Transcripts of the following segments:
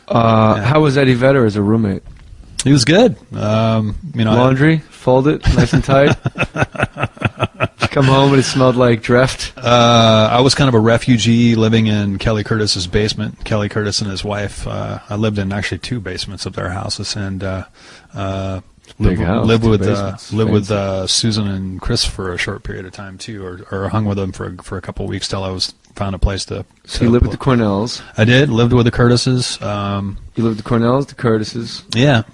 How was Eddie Vedder as a roommate? He was good. Laundry, fold it nice and tight. Did you come home and it smelled like Dreft? I was kind of a refugee living in Kelly Curtis's basement. Kelly Curtis and his wife. I lived in actually 2 basements of their houses, and lived with Susan and Chris for a short period of time too, or hung with them for a couple of weeks till I found a place to. So you lived with the Cornells. I did. Lived with the Curtises. You lived with the Cornells, the Curtises. Yeah.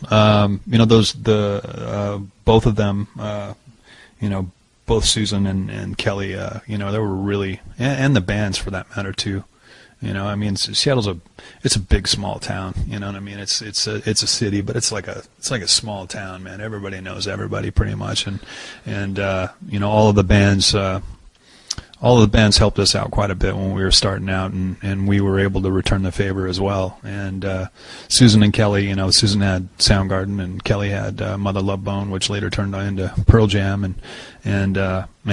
Both of them. Both Susan and Kelly. They were really, and the bands for that matter too. Seattle's it's a big small town. You know what I mean? It's a city, but it's like a small town, man. Everybody knows everybody pretty much, and all of the bands. All of the bands helped us out quite a bit when we were starting out, and we were able to return the favor as well. And Susan and Kelly, Susan had Soundgarden, and Kelly had Mother Love Bone, which later turned into Pearl Jam, and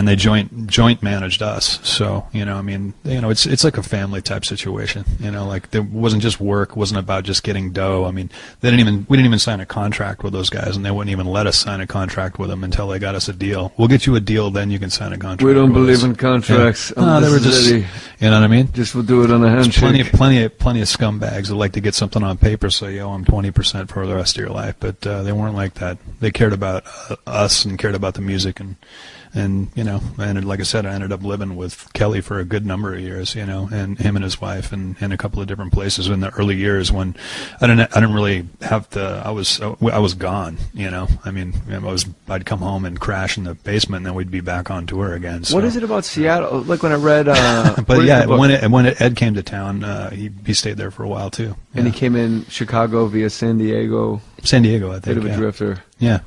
they joint managed us. So it's like a family type situation. Like it wasn't just work, it wasn't about just getting dough. I mean, we didn't even sign a contract with those guys, and they wouldn't even let us sign a contract with them until they got us a deal. We'll get you a deal, then you can sign a contract. We don't believe in contracts. No, they were just, you know what I mean? Just we'll do it on a handshake. Plenty of scumbags that like to get something on paper so you owe them 20% for the rest of your life, but they weren't like that. They cared about us and cared about the music, and like I said, I ended up living with Kelly for a good number of years, and him and his wife, and in a couple of different places in the early years when I didn't really have to. I was gone, I'd come home and crash in the basement, and then we'd be back on tour again. So. What is it about Seattle? Like when I read, but yeah, when Ed came to town, he stayed there for a while too. And he came in Chicago via San Diego. San Diego, I think. Bit of a drifter. Yeah.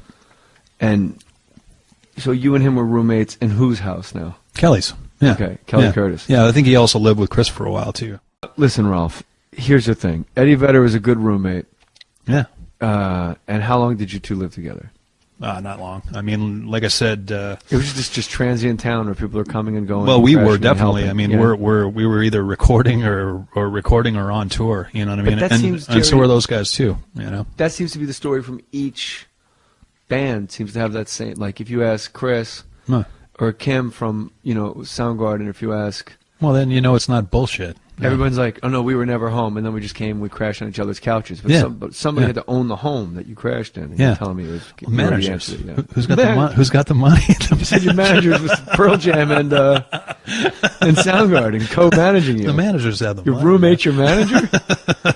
And so you and him were roommates in whose house now? Kelly's. Yeah. Okay, Kelly Curtis. Yeah, I think he also lived with Chris for a while too. Listen, Ralph, here's the thing. Eddie Vedder was a good roommate. Yeah. And how long did you 2 live together? Not long. I mean, like I said, it was just transient town where people are coming and going. Well, and we were definitely. I mean, yeah. we were either recording or on tour. You know what I mean? And so were those guys too. That seems to be the story from each band. Seems to have that same. Like if you ask Chris or Kim from Soundgarden, if you ask. Well, then it's not bullshit. Everyone's like, oh no, we were never home, and then we just came, we crashed on each other's couches. But, somebody had to own the home that you crashed in. And you're telling me it was managers. Who's got the money? Who's got the money? You said your managers was Pearl Jam and Soundgarden co-managing you. The managers had the money. Your roommate's your manager?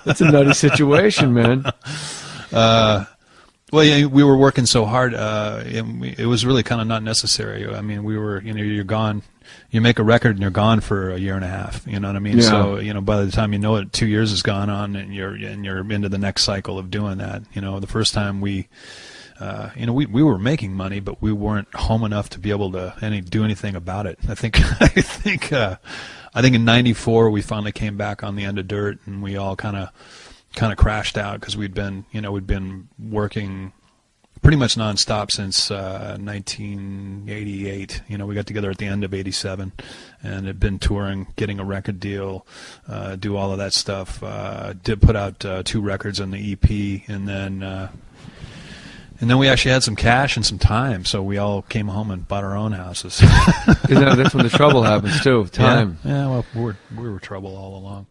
That's a nutty situation, man. Well, yeah, we were working so hard. It was really kind of not necessary. I mean, we were, you're gone. You make a record and you're gone for a year and a half. You know what I mean? Yeah. So, by the time you know it, 2 years has gone on, and you're into the next cycle of doing that. The first time we were making money, but we weren't home enough to be able to do anything about it. I think in '94 we finally came back on the end of dirt, and we all kind of crashed out because we'd been working pretty much nonstop since 1988. We got together at the end of '87, and had been touring, getting a record deal, do all of that stuff. Did put out 2 records on the EP, and then we actually had some cash and some time, so we all came home and bought our own houses. That's when the trouble happens too. Time. Yeah. Well, we were trouble all along.